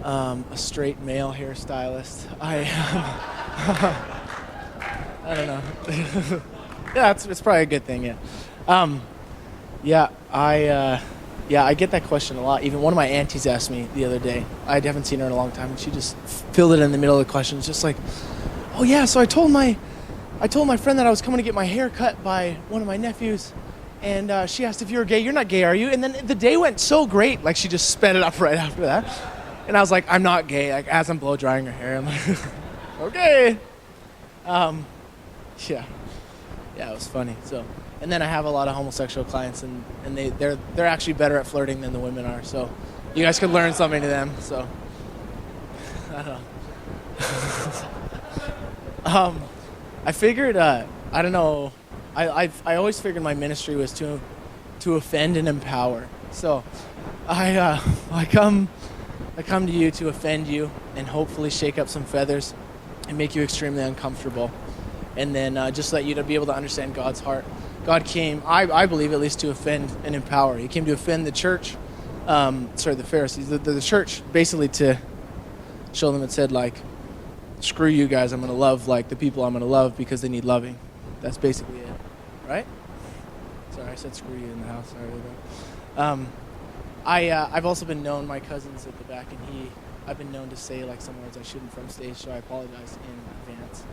a straight male hairstylist. I don't know. Yeah, it's probably a good thing. Yeah. Um, yeah, I get that question a lot. Even one of my aunties asked me the other day. I haven't seen her in a long time, and she just filled it in the middle of the question. It's just like, oh yeah, so I told my friend that I was coming to get my hair cut by one of my nephews, and she asked if you were gay. You're not gay, are you? And then the day went so great. Like she just sped it up right after that, and I was like, I'm not gay. Like as I'm blow drying her hair, I'm like, okay. Um, yeah, yeah, it was funny. So, and then I have a lot of homosexual clients, and they're actually better at flirting than the women are. So, you guys could learn something to them. So, I don't know. I figured, I don't know, I always figured my ministry was to offend and empower. So I come to you to offend you and hopefully shake up some feathers and make you extremely uncomfortable, and then just let you to be able to understand God's heart. God came, I believe, at least to offend and empower. He came to offend the church, the Pharisees, the church, basically to show them it said, like, screw you guys, I'm going to love like the people I'm going to love because they need loving. That's basically it, right? Sorry, I said screw you in the house. Sorry about that. I've also been known, my cousin's at the back, and I've been known to say like some words I shouldn't from stage, so I apologize in advance.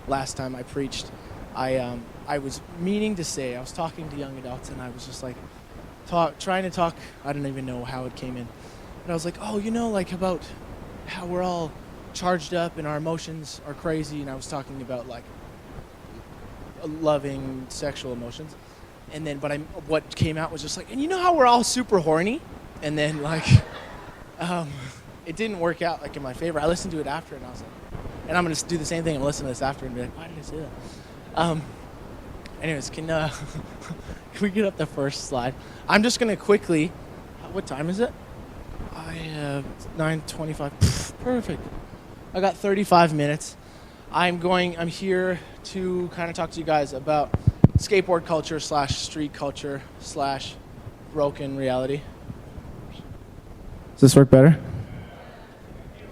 Last time I preached, I was meaning to say, I was talking to young adults, and I was just like trying to talk, I don't even know how it came in, but I was like, oh, like about how we're all charged up and our emotions are crazy, and I was talking about like loving sexual emotions, and then what came out was just like, and you know how we're all super horny, and then like it didn't work out like in my favor. I listened to it after, and I was like, and I'm gonna do the same thing and listen to this after and be like, why did I say that? Anyways, can we get up the first slide? I'm just gonna quickly, what time is it? I have 9:25. Perfect. I got 35 minutes. I'm here to kind of talk to you guys about skateboard culture / street culture / broken reality. Does this work better?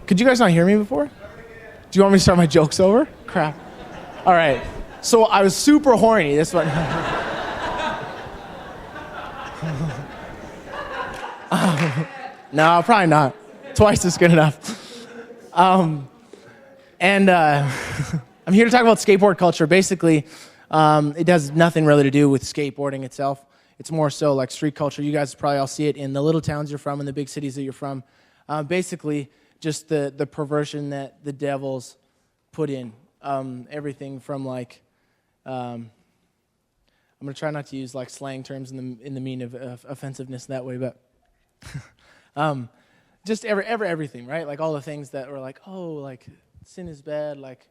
Could you guys not hear me before? Do you want me to start my jokes over? Crap. All right. So I was super horny. This one. No, probably not. Twice is good enough. I'm here to talk about skateboard culture. Basically, it has nothing really to do with skateboarding itself. It's more so like street culture. You guys probably all see it in the little towns you're from and the big cities that you're from. Basically, just the perversion that the devils put in. Everything from like, I'm going to try not to use like slang terms in the mean of offensiveness that way, but just everything, right? Like all the things that were like, oh, like sin is bad, like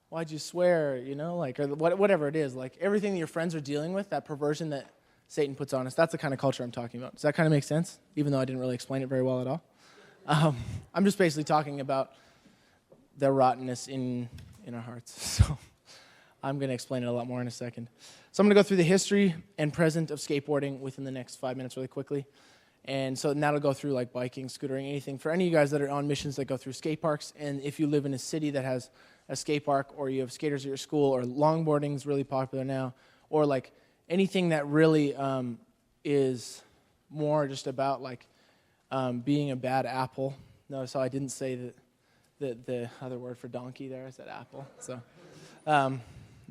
why'd you swear, like, or whatever it is, like everything that your friends are dealing with, that perversion that Satan puts on us, that's the kind of culture I'm talking about. Does that kind of make sense? Even though I didn't really explain it very well at all. I'm just basically talking about the rottenness in our hearts. So I'm going to explain it a lot more in a second. So I'm going to go through the history and present of skateboarding within the next 5 minutes really quickly. And so that'll go through like biking, scootering, anything. For any of you guys that are on missions that go through skate parks, and if you live in a city that has a skate park, or you have skaters at your school, or longboarding is really popular now, or like anything that really is more just about like being a bad apple. Notice how I didn't say the other word for donkey there. I said apple. So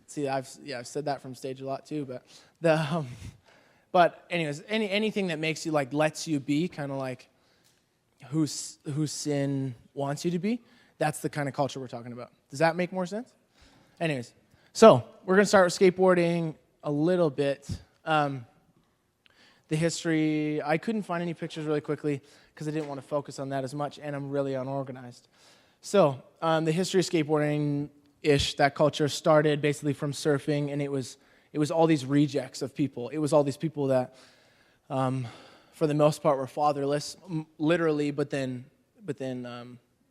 see, I've said that from stage a lot too. But but anyways, anything that makes you like lets you be kind of like who sin wants you to be. That's the kind of culture we're talking about. Does that make more sense? Anyways, so we're going to start with skateboarding a little bit. The history, I couldn't find any pictures really quickly because I didn't want to focus on that as much, and I'm really unorganized. So the history of skateboarding-ish, that culture started basically from surfing, and it was all these rejects of people. It was all these people that, for the most part, were fatherless, literally, but then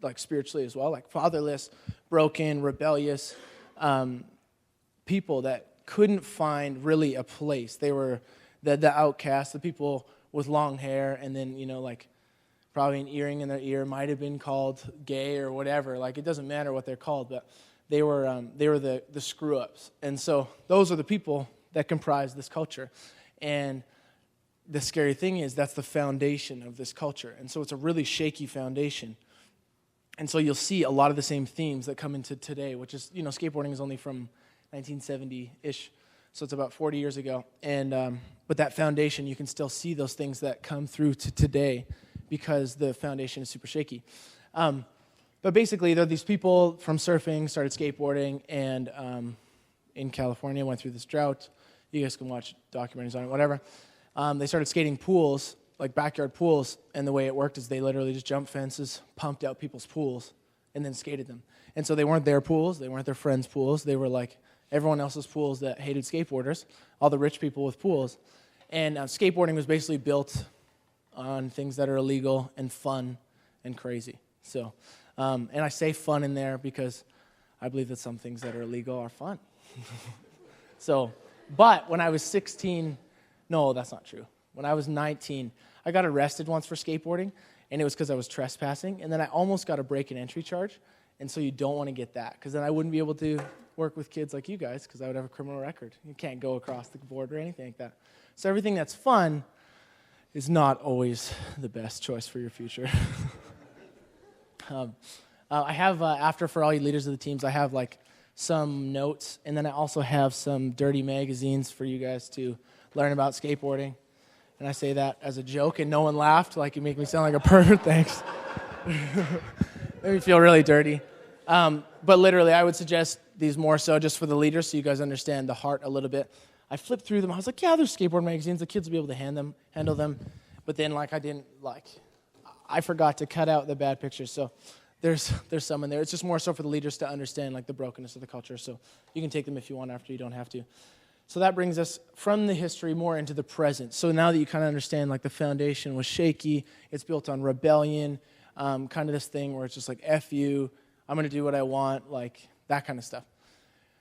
like spiritually as well, like fatherless, broken, rebellious people that couldn't find really a place. They were the outcasts, the people with long hair, and then like probably an earring in their ear, might have been called gay or whatever. Like, it doesn't matter what they're called, but they were the screw-ups. And so those are the people that comprise this culture. And the scary thing is that's the foundation of this culture. And so it's a really shaky foundation. And so you'll see a lot of the same themes that come into today, which is, skateboarding is only from 1970-ish, so it's about 40 years ago. And but that foundation, you can still see those things that come through to today because the foundation is super shaky. But basically, there are these people from surfing, started skateboarding, and in California went through this drought. You guys can watch documentaries on it, whatever. They started skating pools, like backyard pools, and the way it worked is they literally just jumped fences, pumped out people's pools, and then skated them. And so they weren't their pools, they weren't their friends' pools, they were like everyone else's pools that hated skateboarders, all the rich people with pools. And skateboarding was basically built on things that are illegal and fun and crazy. So, and I say fun in there because I believe that some things that are illegal are fun. So, but when I was 16, no, that's not true. When I was 19, I got arrested once for skateboarding, and it was because I was trespassing, and then I almost got a break-and-entry charge, and so you don't want to get that, because then I wouldn't be able to work with kids like you guys, because I would have a criminal record. You can't go across the board or anything like that. So everything that's fun is not always the best choice for your future. I have, for all you leaders of the teams, I have like some notes, and then I also have some dirty magazines for you guys to learn about skateboarding. And I say that as a joke, and no one laughed, like you make me sound like a pervert, thanks. Made me feel really dirty. But literally, I would suggest these more so just for the leaders so you guys understand the heart a little bit. I flipped through them. I was like, yeah, there's skateboard magazines. The kids will be able to handle them. But then, I forgot to cut out the bad pictures. So there's some in there. It's just more so for the leaders to understand, like, the brokenness of the culture. So you can take them if you want after. You don't have to. So that brings us from the history more into the present. So now that you kind of understand, like, the foundation was shaky, it's built on rebellion, kind of this thing where it's just like, F you, I'm going to do what I want, like that kind of stuff.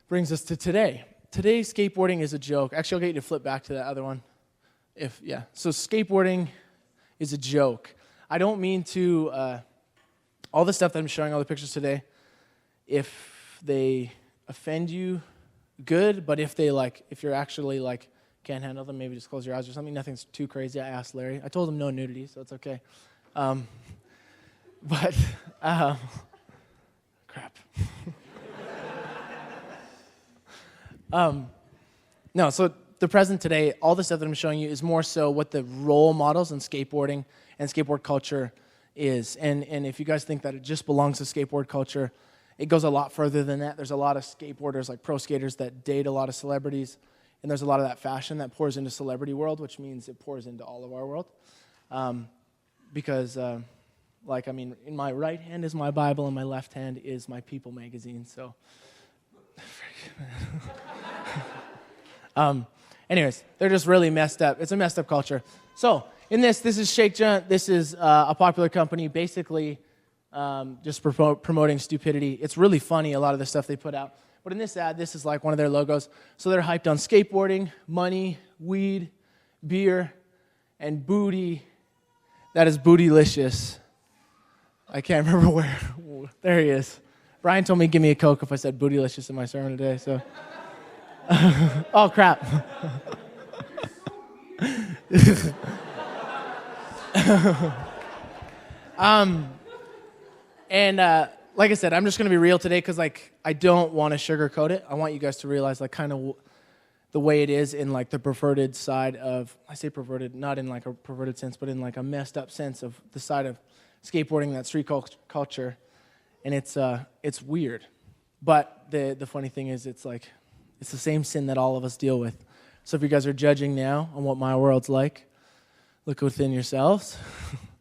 Brings us to today. Today, skateboarding is a joke. Actually, I'll get you to flip back to that other one. So skateboarding is a joke. I don't mean to, all the stuff that I'm showing, all the pictures today, if they offend you, good, but if you're actually can't handle them, maybe just close your eyes or something. Nothing's too crazy. I asked Larry. I told him no nudity, so it's okay. Crap. No, so the present today, all the stuff that I'm showing you is more so what the role models in skateboarding and skateboard culture is. And if you guys think that it just belongs to skateboard culture, it goes a lot further than that. There's a lot of skateboarders, like pro skaters, that date a lot of celebrities, and there's a lot of that fashion that pours into celebrity world, which means it pours into all of our world. Because, in my right hand is my Bible, and my left hand is my People magazine, so... Anyways, they're just really messed up. It's a messed up culture. So, in this is Shake Junt. This is a popular company, basically... just promoting stupidity. It's really funny, a lot of the stuff they put out. But in this ad, this is like one of their logos. So they're hyped on skateboarding, money, weed, beer, and booty. That is bootylicious. I can't remember where. There he is. Brian told me give me a Coke if I said bootylicious in my sermon today. So, oh crap. And like I said, I'm just going to be real today because, I don't want to sugarcoat it. I want you guys to realize, kind of the way it is in, the perverted side of, I say perverted, not in, a perverted sense, but in, a messed up sense of the side of skateboarding, that street culture. And it's weird. But the funny thing is, it's the same sin that all of us deal with. So if you guys are judging now on what my world's like, look within yourselves.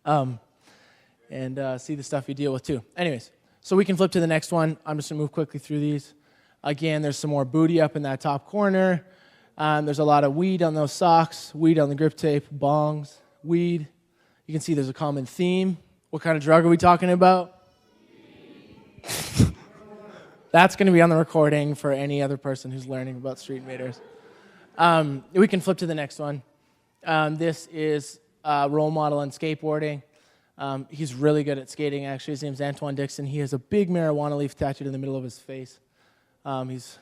And see the stuff you deal with too. Anyways, so we can flip to the next one. I'm just going to move quickly through these. Again, there's some more booty up in that top corner. There's a lot of weed on those socks, weed on the grip tape, bongs, weed. You can see there's a common theme. What kind of drug are we talking about? That's going to be on the recording for any other person who's learning about street meters. We can flip to the next one. This is a role model in skateboarding. He's really good at skating, actually. His name's Antoine Dixon. He has a big marijuana leaf tattooed in the middle of his face. He's